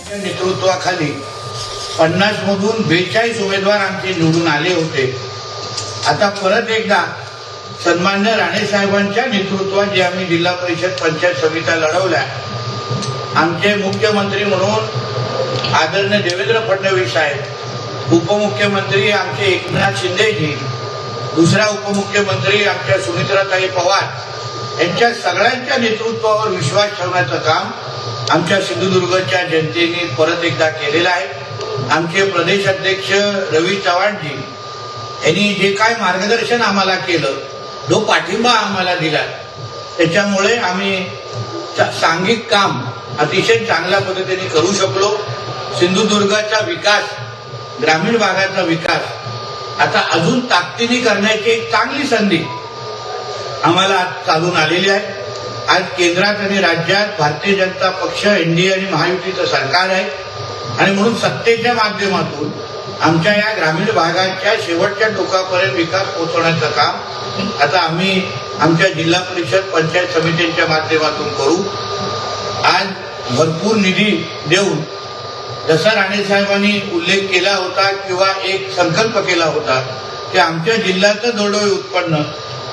नेतृत्वाखाली 50 मधून 42 उमेदवार आमचे निवडून आले होते। आता परत एकदा सन्मान्य राणे साहेबांच्या नेतृत्वात जे आम्ही जिल्हा परिषद पंचायत समित्या लढवल्या, आमचे मुख्यमंत्री म्हणून आदरणीय देवेंद्र फडणवीस साहेब, उपमुख्यमंत्री आमचे एकनाथ शिंदेजी, दुसरा उपमुख्यमंत्री आमच्या सुमित्राताई पवार यांच्या सगळ्यांच्या नेतृत्वावर विश्वास ठेवण्याचं काम आमच्या सिंधुदुर्गच्या जनतेने परत एकदा केलेलं आहे। आमचे प्रदेश अध्यक्ष रवी चव्हाणजी यांनी जे काय मार्गदर्शन आम्हाला केलं, जो पाठिंबा आम्हाला दिला, त्याच्यामुळे आम्ही सांघिक काम अतिशय चांगल्या पद्धतीने करू शकलो। सिंधुदुर्गाचा विकास, ग्रामीण भागाचा विकास आता अजून ताकदीने करण्याची एक चांगली संधी आम्हाला चालून आलेली आहे। आज केंद्रात आणि राज्यात भारतीय जनता पक्ष, एनडीए आणि महायुतीचं सरकार आहे आणि म्हणून सत्तेच्या माध्यमातून आमच्या या ग्रामीण भागाच्या शेवटच्या टोकापर्यंत विकास पोहोचवण्याचं काम आता आम्ही आमच्या जिल्हा परिषद पंचायत समित्यांच्या माध्यमातून करू। आज भरपूर निधी देऊन जसा राणे साहेबांनी उल्लेख केला होता किंवा एक संकल्प केला होता की आमच्या जिल्ह्याचं दरडोई उत्पन्न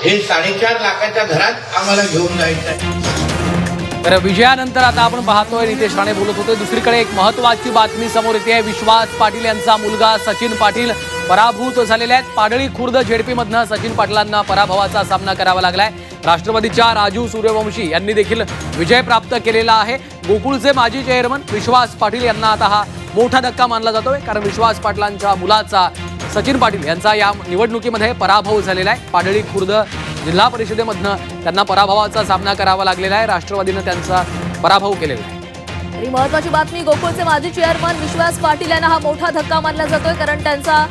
हे 4.5 लाखाच्या घरात आम्हाला घेऊन जायचं आहे। तर विजयानंतर आता आपण पाहतोय नितेश राणे बोलत होते। दुसरीकडे एक महत्त्वाची बातमी समोर येते आहे। विश्वास पाटील यांचा मुलगा सचिन पाटील पराभूत झालेले आहेत। पाडळी खुर्द झेडपीमधनं सचिन पाटलांना पराभवाचा सामना करावा लागलाय। राष्ट्रवादीच्या राजू सूर्यवंशी यांनी देखील विजय प्राप्त केलेला आहे। गोकुळचे माजी चेअरमन विश्वास पाटील यांना आता हा मोठा धक्का मानला जातोय, कारण विश्वास पाटलांच्या मुलाचा सचिन पाटील यांचा या निवडणुकीमध्ये पराभव झालेला आहे। पाडळी खुर्द जिल्हा परिषदेमधनं त्यांना पराभवाचा सामना करावा लागलेला आहे। राष्ट्रवादीनं त्यांचा पराभव केलेला आहे। तरी महत्त्वाची बातमी, गोकुळचे माजी चेअरमन विश्वास पाटील यांना हा मोठा धक्का मानला जातोय, कारण त्यांचा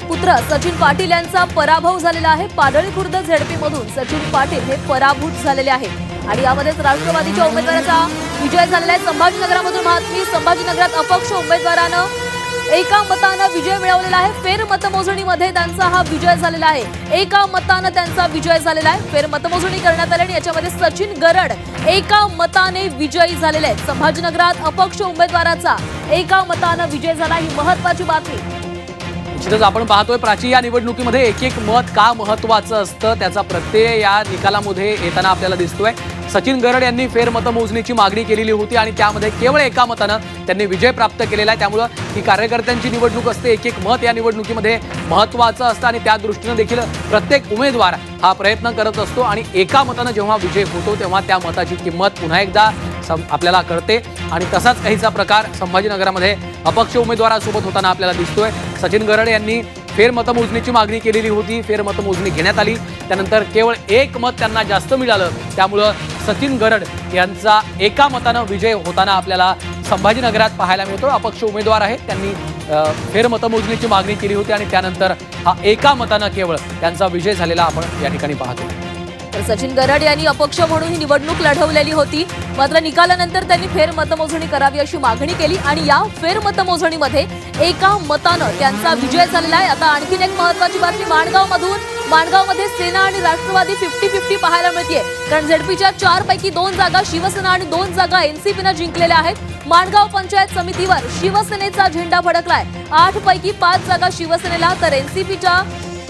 पुत्र सचिन पाटील यांचा पराभव झालेला आहे। पाडळी खुर्द झेडपीमधून सचिन पाटील हे पराभूत झालेले आहेत आणि यामध्येच राष्ट्रवादीच्या उमेदवाराचा विजय झालेला आहे। संभाजीनगरामधून बातमी, संभाजीनगरात अपक्ष उमेदवारानं एका मतानं विजय मिळवलेला आहे। फेर मतमोजणीमध्ये त्यांचा हा विजय झालेला आहे। एका मतानं त्यांचा विजय झालेला आहे। फेर मतमोजणी करण्यात आली आणि याच्यामध्ये सचिन गरड एका मताने विजयी झालेले आहेत। संभाजीनगरात अपक्ष उमेदवाराचा एका मतानं विजय झाला, ही महत्त्वाची बातमी। निश्चितच आपण पाहतोय प्राची, या निवडणुकीमध्ये एक एक मत का महत्त्वाचं असतं त्याचा प्रत्यय या निकालामध्ये येताना आपल्याला दिसतोय। सचिन गरड यांनी फेर मतमोजणीची मागणी केलेली होती आणि त्यामध्ये केवळ एका मतानं त्यांनी विजय प्राप्त केलेला आहे। त्यामुळे ही कार्यकर्त्यांची निवडणूक असते, एक एक मत या निवडणुकीमध्ये महत्त्वाचं असतं आणि त्या दृष्टीनं देखील प्रत्येक उमेदवार हा प्रयत्न करत असतो आणि एका मतानं जेव्हा विजय होतो तेव्हा त्या मताची किंमत पुन्हा एकदा आपल्याला कळते आणि तसाच काहीचा प्रकार संभाजीनगरामध्ये अपक्ष उमेदवारासोबत होताना आपल्याला दिसतोय। सचिन गरड यांनी फेर मतमोजणीची मागणी केलेली होती, फेर मतमोजणी घेण्यात आली, त्यानंतर केवळ एक मत त्यांना जास्त मिळालं, त्यामुळं सचिन गरड यांचा एका मतानं विजय होताना आपल्याला संभाजीनगरात पाहायला मिळतो। अपक्ष उमेदवार आहेत, त्यांनी फेर मतमोजणीची मागणी केली होती आणि त्यानंतर हा एका मतानं केवळ त्यांचा विजय झालेला आपण या ठिकाणी पाहतो। तर सचिन गरड यांनी अपक्ष म्हणून ही निवडणूक लढवलेली होती, मात्र निकालानंतर त्यांनी फेर मतमोजणी करावी अशी मागणी केली आणि या फेर मतमोजणीमध्ये एका मतानं त्यांचा विजय झालेला आहे। आता आणखीन एक महत्त्वाची बातमी, माणगावमध्ये सेना आणि राष्ट्रवादी 50-50 पाहायला मिळते, कारण झेडपीच्या 4 पैकी 2 जागा शिवसेना आणि 2 जागा एनसीपीनं जिंकलेल्या आहेत। माणगाव पंचायत समितीवर शिवसेनेचा झेंडा फडकलाय। 8 पैकी 5 जागा शिवसेनेला तर एनसीपीच्या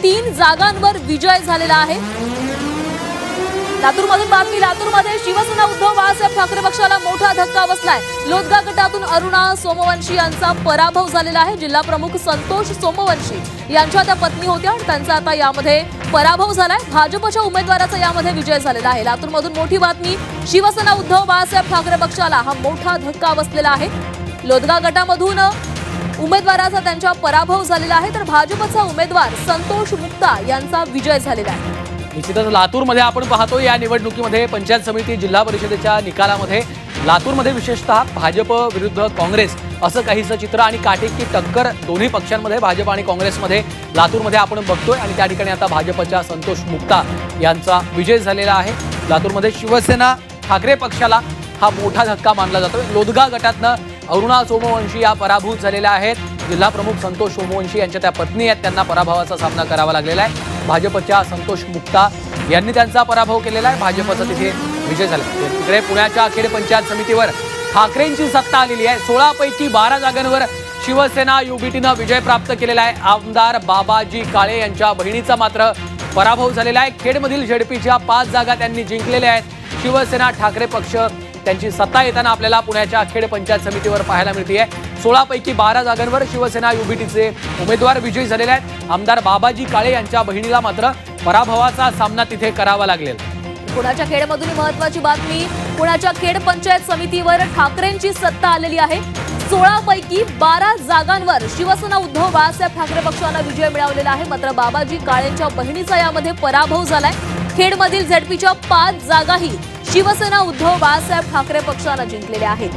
3 जागांवर विजय झालेला आहे। लातूरमधून बातमी, लातूरमध्ये शिवसेना उद्धव बाळासाहेब ठाकरे पक्षाला मोठा धक्का बसलाय। लोदगा गटातून अरुणा सोमवंशी यांचा पराभव झालेला आहे। जिल्हा प्रमुख संतोष सोमवंशी यांच्या त्या पत्नी होत्या आणि त्यांचा आता यामध्ये पराभव झालाय। भाजपच्या उमेदवाराचा यामध्ये विजय झालेला आहे। लातूरमधून मोठी बातमी, शिवसेना उद्धव बाळासाहेब ठाकरे पक्षाला हा मोठा धक्का बसलेला आहे। लोदगा गटामधून उमेदवाराचा त्यांचा पराभव झालेला आहे, तर भाजपचा उमेदवार संतोष मुक्ता यांचा विजय झालेला आहे। निश्चितच लातूरमध्ये आपण पाहतो या निवडणुकीमध्ये पंचायत समिती जिल्हा परिषदेच्या निकालामध्ये लातूरमध्ये विशेषतः भाजप विरुद्ध काँग्रेस असं काहीसं चित्र आणि काटेकी टक्कर दोन्ही पक्षांमध्ये भाजप आणि काँग्रेसमध्ये लातूरमध्ये आपण बघतोय आणि त्या ठिकाणी आता भाजपच्या संतोष मुक्ता यांचा विजय झालेला आहे। लातूरमध्ये शिवसेना ठाकरे पक्षाला हा मोठा धक्का मानला जातोय। लोदगा गटातनं अरुणा सोमवंशी या पराभूत झालेल्या आहेत। जिल्हा प्रमुख संतोष सोमवंशी यांच्या त्या पत्नी आहेत, त्यांना पराभवाचा सामना करावा लागलेला आहे। भाजपच्या संतोष मुक्ता यांनी त्यांचा पराभव केलेला आहे, भाजपचा तिथे विजय झाला। तिकडे पुण्याच्या अखेर पंचायत समितीवर ठाकरेंची सत्ता आलेली आहे. 16 पैकी 12 जागांवर शिवसेना युबीटीनं विजय प्राप्त केलेला आहे. आमदार बाबाजी काळे यांच्या बहिणीचा मात्र पराभव झालेला आहे. खेडमधील झेडपीच्या 5 जागा त्यांनी जिंकलेल्या आहेत. शिवसेना ठाकरे पक्ष त्यांची सत्ता येताना आपल्याला पुण्याच्या खेड पंचायत समितीवर पाहायला मिळते. 16 पैकी 12 जागांवर शिवसेना युबीटीचे उमेदवार विजयी झालेले आहेत. आमदार बाबाजी काळे यांच्या बहिणीला मात्र पराभवाचा सामना तिथे करावा लागलेला. पुण्याच्या खेडमधून महत्वाची बातमी. पुण्याच्या खेड पंचायत समितीवर ठाकरेंची सत्ता आलेली आहे. 16 पैकी 12 जागांवर शिवसेना उद्धव बाळासाहेब ठाकरे पक्षाला विजय मिळवलेला आहे. मात्र बाबाजी काळेंच्या बहिणीचा यामध्ये पराभव झालाय. खेडमधील झेडपीच्या 5 जागाही शिवसेना उद्धव बाळासाहेब ठाकरे पक्षानं जिंकलेल्या आहेत.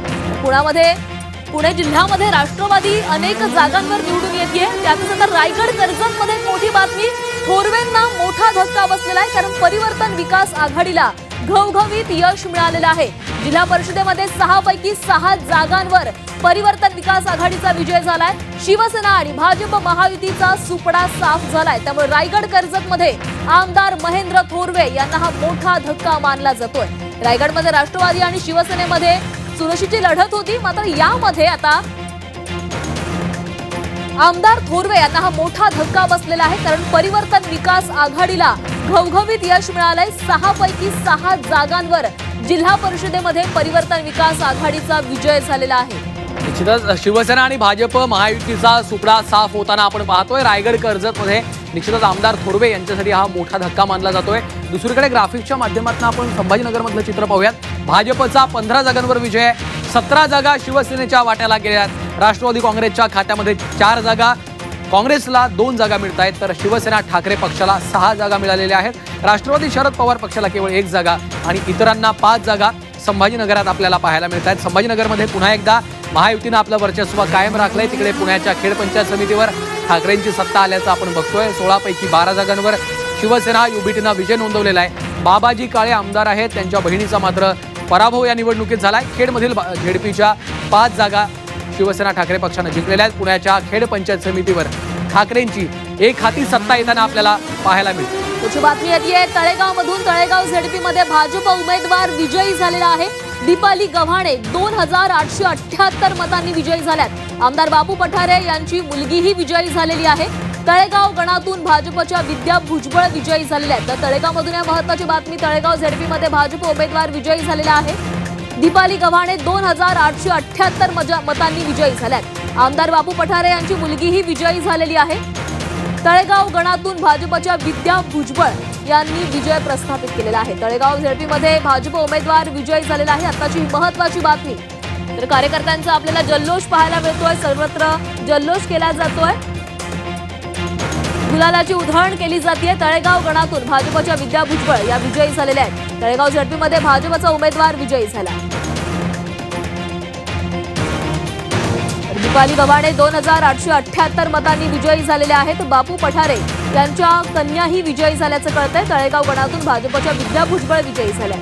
पुणे जिल्ह्यामध्ये राष्ट्रवादी अनेक जागांवर निवडून येते. त्यातच आता रायगड कर्जतमध्ये मोठी बातमी. थोरवेंना मोठा धक्का बसलेला आहे, कारण परिवर्तन विकास आघाडीला घवघवीत यश मिळालेलं आहे. जिल्हा परिषदेमध्ये 6 पैकी 6 जागांवर परिवर्तन विकास आघाडीचा विजय झालाय. शिवसेना आणि भाजप महायुतीचा सुपडा साफ झालाय. त्यामुळे रायगड कर्जतमध्ये आमदार महेंद्र थोरवे यांना हा मोठा धक्का मानला जातोय. रायगडमध्ये राष्ट्रवादी आणि शिवसेनेमध्ये चुरशीची लढत होती. मात्र यामध्ये आता आमदार थोरवे यांना हा मोठा धक्का बसलेला आहे, कारण परिवर्तन विकास आघाडीला घवघवीत यश मिळालंय. 6 पैकी 6 जागांवर जिल्हा परिषदेमध्ये परिवर्तन विकास आघाडीचा विजय झालेला आहे. निश्चितच शिवसेना आणि भाजप महायुतीचा सुपडा साफ होताना आपण पाहतोय. रायगड कर्जतमध्ये निश्चितच आमदार थोरवे यांच्यासाठी हा मोठा धक्का मानला जातोय. दुसरीकडे ग्राफिक्सच्या माध्यमातून आपण संभाजीनगरमधलं चित्र पाहूयात. भाजपचा 15 जागांवर विजय आहे. 17 जागा शिवसेनेच्या वाट्याला गेल्या आहेत. राष्ट्रवादी काँग्रेसच्या खात्यामध्ये 4 जागा, काँग्रेसला 2 जागा मिळत आहेत, तर शिवसेना ठाकरे पक्षाला 6 जागा मिळालेल्या आहेत. राष्ट्रवादी शरद पवार पक्षाला केवळ 1 जागा आणि इतरांना 5 जागा संभाजीनगरात आपल्याला पाहायला मिळत आहेत. संभाजीनगरमध्ये पुन्हा एकदा महायुतीनं आपलं वर्चस्व कायम राखलंय. तिकडे पुण्याच्या खेड पंचायत समितीवर ठाकरेंची सत्ता आल्याचं आपण बघतोय. 16 पैकी 12 जागांवर शिवसेना युबीटीनं विजय नोंदवलेला आहे. बाबाजी काळे आमदार आहेत, त्यांच्या बहिणीचा मात्र पराभव या निवडणुकीत झालाय. खेडमधील झेडपीच्या 5 जागा शिवसेना ठाकरे पक्षानं जिंकलेल्या आहेत. पुण्याच्या खेड पंचायत समितीवर ठाकरेंची एक हाती सत्ता येताना आपल्याला पाहायला मिळते. पुढची बातमी येते तळेगावमधून. तळेगाव झेडपीमध्ये भाजप उमेदवार विजयी झालेला आहे. दीपाली गव्हाणे 2878 मतांनी विजयी झाल्यात. आमदार बापू पठारे यांची मुलगीही विजयी झालेली आहे. तळेगाव गणातून भाजपच्या विद्या भुजबळ विजयी झालेल्या आहेत. तर तळेगावमधून या महत्वाची बातमी. तळेगाव झेडपीमध्ये भाजप उमेदवार विजयी झालेला आहे. दीपाली गव्हाणे 2878 मतांनी विजयी झाल्यात. आमदार बापू पठारे यांची मुलगीही विजयी झालेली आहे. तळेगाव गणातून भाजपच्या विद्या भुजबळ यांनी विजय प्रस्थापित केलेला आहे. तळेगाव झेडपीमध्ये भाजप उमेदवार विजयी झालेला आहे. आताची महत्वाची बातमी. तर कार्यकर्त्यांचा आपल्याला जल्लोष पाहायला मिळतोय. सर्वत्र जल्लोष केला जातोय. गुलालाची उधळण केली जाते. तळेगाव गणातून भाजपच्या विद्या भुजबळ या विजयी झालेल्या आहेत. तळेगाव झेडपीमध्ये भाजपचा उमेदवार विजयी झाला. दीपाली गव्हाणे 2878 मतांनी विजयी झालेल्या आहेत. बापू पठारे यांच्या कन्याही विजयी झाल्याचं कळतंय. तळेगाव गणातून भाजपच्या विद्या भुजबळ विजयी झाल्या.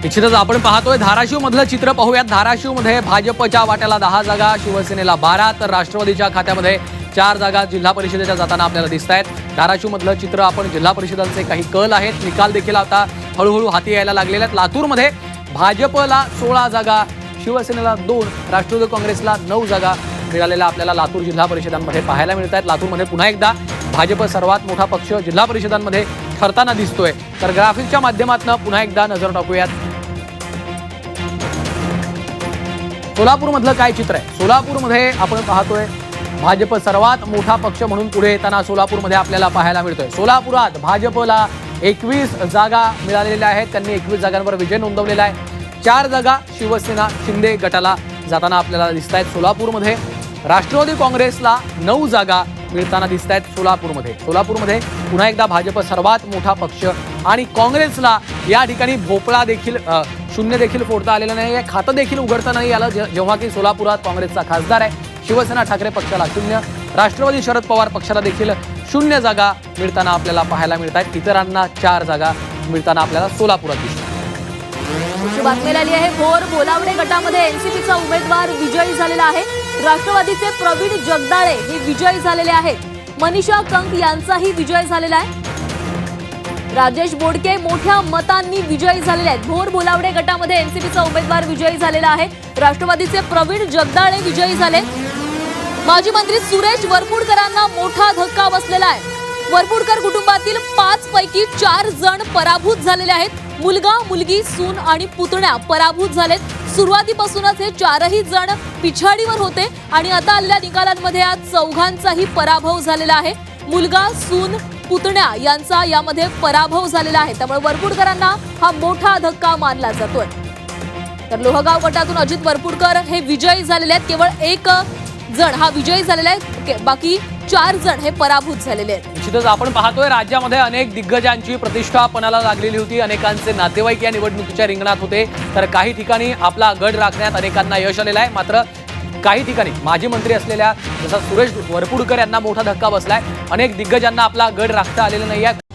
निश्चितच आपण पाहतोय धाराशिव मधलं चित्र पाहूयात. धाराशिवमध्ये भाजपच्या वाट्याला 10 जागा, शिवसेनेला 12, तर राष्ट्रवादीच्या खात्यामध्ये 4 जागा जिल्हा परिषदेच्या जाताना आपल्याला दिसत आहेत. धाराशिव मधलं चित्र आपण जिल्हा परिषदांचे काही कल आहेत, निकाल देखील आता हळूहळू हाती यायला लागलेले आहेत. लातूरमध्ये भाजपला 16 जागा, शिवसेनेला 2, राष्ट्रवादी काँग्रेसला 9 जागा मिळालेल्या आपल्याला लातूर जिल्हा परिषदांमध्ये पाहायला मिळत आहेत. लातूरमध्ये पुन्हा एकदा भाजप सर्वात मोठा पक्ष जिल्हा परिषदांमध्ये ठरताना दिसतोय. तर ग्राफिक्सच्या माध्यमातून पुन्हा एकदा नजर टाकूयात. सोलापूरमधलं काय चित्र आहे? सोलापूरमध्ये आपण पाहतोय भाजप सर्वात मोठा पक्ष म्हणून पुढे येताना सोलापूरमध्ये आपल्याला पाहायला मिळतोय. सोलापुरात भाजपला 21 जागा मिळालेल्या आहेत. त्यांनी 21 जागांवर विजय नोंदवलेला आहे. 4 जागा शिवसेना शिंदे गटाला जाताना आपल्याला दिसत आहेत. सोलापूरमध्ये राष्ट्रवादी काँग्रेसला 9 जागा मिळताना दिसत आहेत. सोलापूरमध्ये पुन्हा एकदा भाजप सर्वात मोठा पक्ष आणि काँग्रेसला या ठिकाणी भोपळा देखील शून्य देखील फोडता आलेलं नाही, खातं देखील उघडता नाही आलं. जेव्हा की सोलापुरात काँग्रेसचा खासदार आहे. शिवसेना ठाकरे पक्षाला 0, राष्ट्रवादी शरद पवार पक्षाला देखील 0 जागा मिळताना आपल्याला पाहायला मिळत आहेत. इतरांना 4 जागा मिळताना आपल्याला सोलापुरात दिसतात. बातमी आली आहे. भोर बोलावडे गटामध्ये एनसीपीचा उमेदवार विजयी झालेला आहे. राष्ट्रवादीचे प्रवीण जगदाळे हे विजयी झालेले आहेत. मनीषा कंक यांचाही विजय झालेला आहे. राजेश बोडके मोठ्या मतांनी विजयी झालेले आहेत. भोर बोलावडे गटामध्ये एनसीपीचा उमेदवार विजयी झालेला आहे. राष्ट्रवादीचे प्रवीण जगदाळे विजयी झाले. माजी मंत्री सुरेश वरपुडकरांना मोठा धक्का बसलेला आहे. वरपुडकर कुटुंबातील 5 पैकी 4 जण पराभूत झालेले आहेत. मुलगा, मुलगी, सून आणि पुतण्या पराभूत झालेत. सुरुवातीपासूनच हे 4ही जण पिछाडीवर होते आणि आता आलेल्या निकालांमध्ये आज 4घांचाही पराभव झालेला आहे. मुलगा, सून, पुतण्या यांचा यामध्ये पराभव झालेला आहे. त्यामुळे वरपुडकरांना हा मोठा धक्का मानला जातोय. तर लोहगाव गटातून अजित वरपुडकर हे विजयी झालेले आहेत. केवळ 1 जण हा विजयी झालेला आहे, बाकी 4 जण हे पराभूत झालेले आहेत. निश्चितच आपण पाहतोय राज्यामध्ये अनेक दिग्गजांची प्रतिष्ठा पणाला लागलेली होती. अनेकांचे नातेवाईक या निवडणुकीच्या रिंगणात होते. तर काही ठिकाणी आपला गड राखण्यात अनेकांना यश आलेलं आहे. मात्र काही ठिकाणी माजी मंत्री असलेल्या जसा सुरेश वरपुडकर यांना मोठा धक्का बसलाय. अनेक दिग्गजांना आपला गड राखता आलेला नाही आहे.